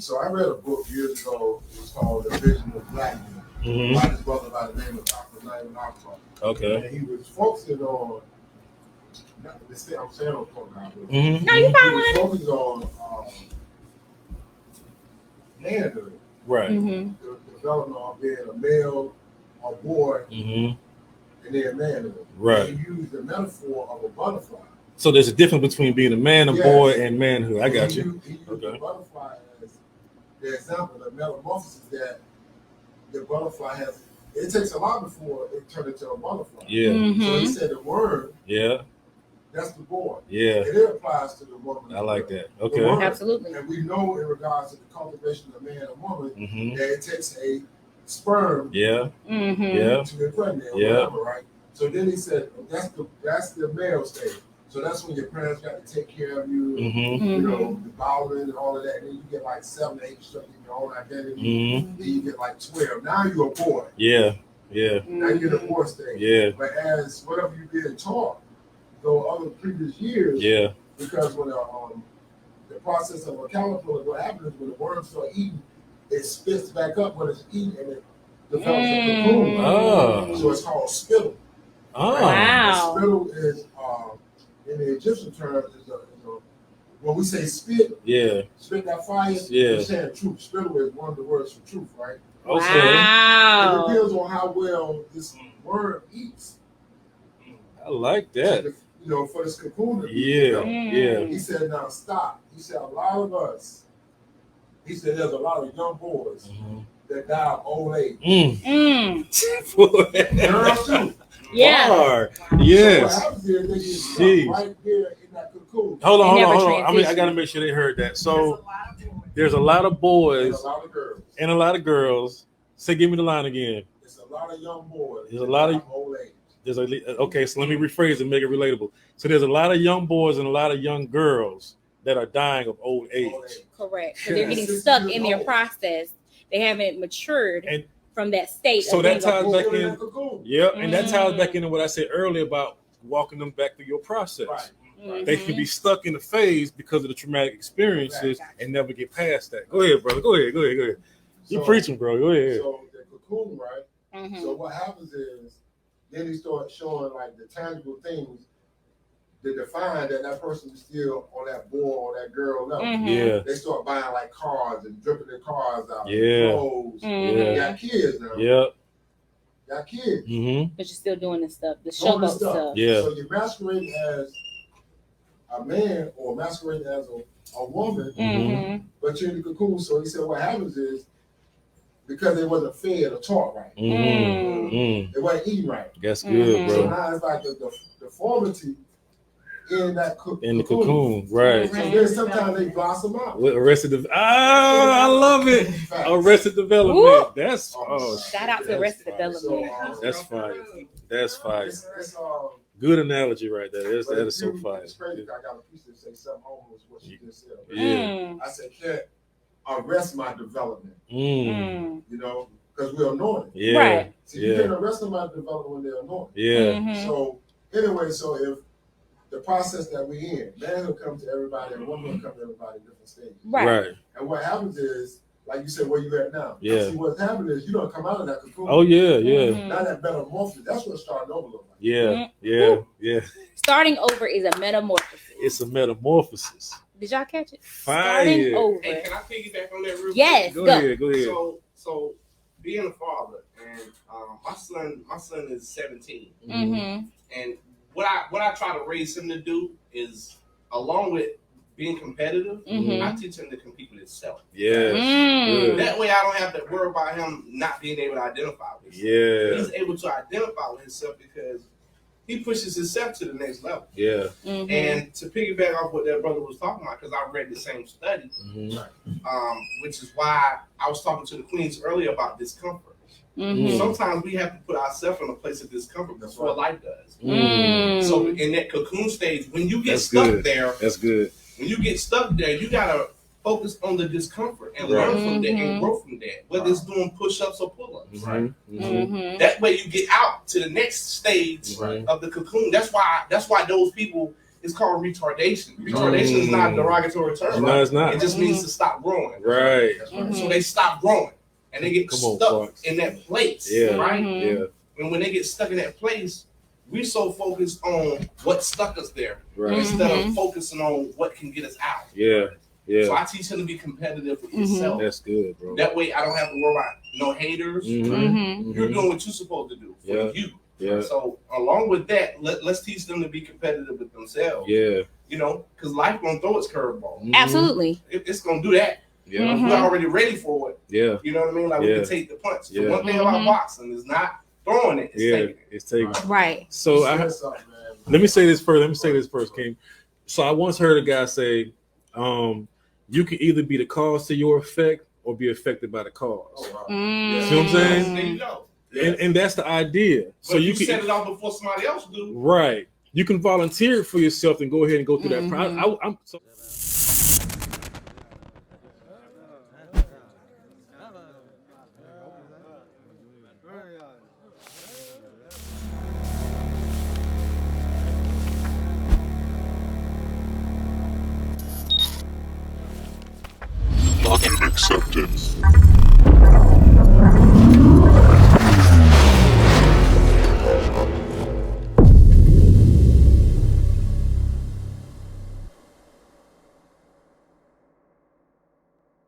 So I read a book years ago. It was called The Vision of Black Men by this brother by the name of Dr. Naim Akbar. Okay. And he was focusing on, I'm saying on now. No, you He was following? focusing on manhood. Right. The development of being a male or boy and then manhood. Right. And he used the metaphor of a butterfly. So there's a difference between being a man, a boy, and manhood. I got you. He used the butterfly as the example, the metamorphosis that the butterfly has. It takes a lot before it turns into a butterfly. Yeah. So he said the worm. Yeah. That's the boy. Yeah. It applies to the woman. I like that. Okay. Absolutely. And we know in regards to the cultivation of man and woman that it takes a sperm Yeah. to impregnate or Yeah. whatever, right? So then he said that's the male stage. So that's when your parents got to take care of you, you know, the bowling and all of that. And then you get like 7 or 8 structures in your own identity. Then you get like 12. Now you're a boy. Yeah. Yeah. Now you're in the boy stage. Yeah. But as whatever you've been taught, though other previous years, because when the process of a caterpillar, what happens is when the worms start eating, it spits back up when it's eaten and it develops a cocoon. Oh. So it's called spittle. Oh. Wow. Spittle is in the Egyptian terms is a when we say spit, spit that fire, we're saying truth. Spittle is one of the words for truth, right? Okay. Wow. It depends on how well this worm eats. I like that. You know, for this cocoon to be Yeah. He said, now stop. He said, a lot of us, he said, there's a lot of young boys that die of old age. Girls too. Yeah. Yes. So what happens is they get stuck right there in that cocoon. Hold on. I gotta make sure they heard that. So there's a lot of boys and a lot of girls. Say, give me the line again. There's a lot of young boys. There's a lot of old age. Okay, so let me rephrase and make it relatable. So there's a lot of young boys and a lot of young girls that are dying of old age. Correct. So they're getting stuck in their process. They haven't matured from that state. So that ties back in. And that ties Mm-hmm. back into what I said earlier about walking them back through your process. Right. They can be stuck in the phase because of the traumatic experiences and never get past that. Go ahead, brother. Go ahead. You preaching, bro. Go ahead. So the cocoon, right? So what happens is then he starts showing like the tangible things that define that person is still on that boy or that girl level. Yeah. They start buying like cars and dripping their cars out. Clothes. Got kids now. Yep. Got kids. But you're still doing the stuff, the showboat stuff. Yeah. So you're masquerading as a man or masquerading as a woman, but you're in the cocoon. So he said what happens is because they wasn't fed or taught right. They wasn't eating right. That's good, bro. So now it's like the deformity in that cocoon. In the cocoon, right. So then sometimes they blossom out. With I love it. Arrested Development. Woo. That's Shout out to Arrested Development. That's fire. That's fire. Good analogy right there. That is so fire. It's crazy. I got a piece that say something almost what she just said. Yeah. I said, can't arrest my development. Mm. You know, because we're anointed. Yeah. Right. So you can't arrest somebody development when they're anointed. Yeah. So anyway, so if the process that we're in, man will come to everybody and woman will come to everybody in different stages. Right. And what happens is, like you said, where you at now. Yeah. See, what's happening is you don't come out of that cocoon. Oh yeah. Now that metamorphosis, that's what starting over looks like. Yeah. Starting over is a metamorphosis. It's a metamorphosis. Did y'all catch it? Fire. Starting over. Hey, can I piggyback on that real Yes. Go ahead. So being a father and my son is 17. And what I try to raise him to do is, along with being competitive, I teach him to compete with himself. Yes. That way I don't have to worry about him not being able to identify with himself. Yeah. He's able to identify with himself because he pushes himself to the next level. Yeah. And to piggyback off what that brother was talking about, because I read the same study, which is why I was talking to the queens earlier about discomfort. Sometimes we have to put ourselves in a place of discomfort before life does. So in that cocoon stage, when you get stuck there, that's good. When you get stuck there, you gotta focus on the discomfort and learn from that and grow from that. Whether it's doing push-ups or pull-ups, that way you get out to the next stage of the cocoon. That's why those people it's called retardation. Retardation is not a derogatory term. No, it's not. It just means to stop growing. Right. So they stop growing and they get stuck in that place. Yeah. Right. Yeah. And when they get stuck in that place, we so focused on what stuck us there Right. instead of focusing on what can get us out. Yeah. Yeah. So I teach him to be competitive with yourself. That's good, bro. That way I don't have to worry about no haters. You're doing what you're supposed to do for you. Yeah. So along with that, let's teach them to be competitive with themselves. Yeah. You know, because life gonna throw its curveball. Absolutely. It's gonna do that. Yeah. We're already ready for it. Yeah. You know what I mean? Like we can take the punch. The Yeah. one thing about boxing is not throwing it. It's taking it. It's taking it. Right. So let me say this first, Kyng. So I once heard a guy say, you can either be the cause to your effect or be affected by the cause. Oh, wow. See what I'm saying? There you go. And that's the idea. But So you can set it off before somebody else do. right. You can volunteer for yourself and go ahead and go through that process. I'm so Login accepted.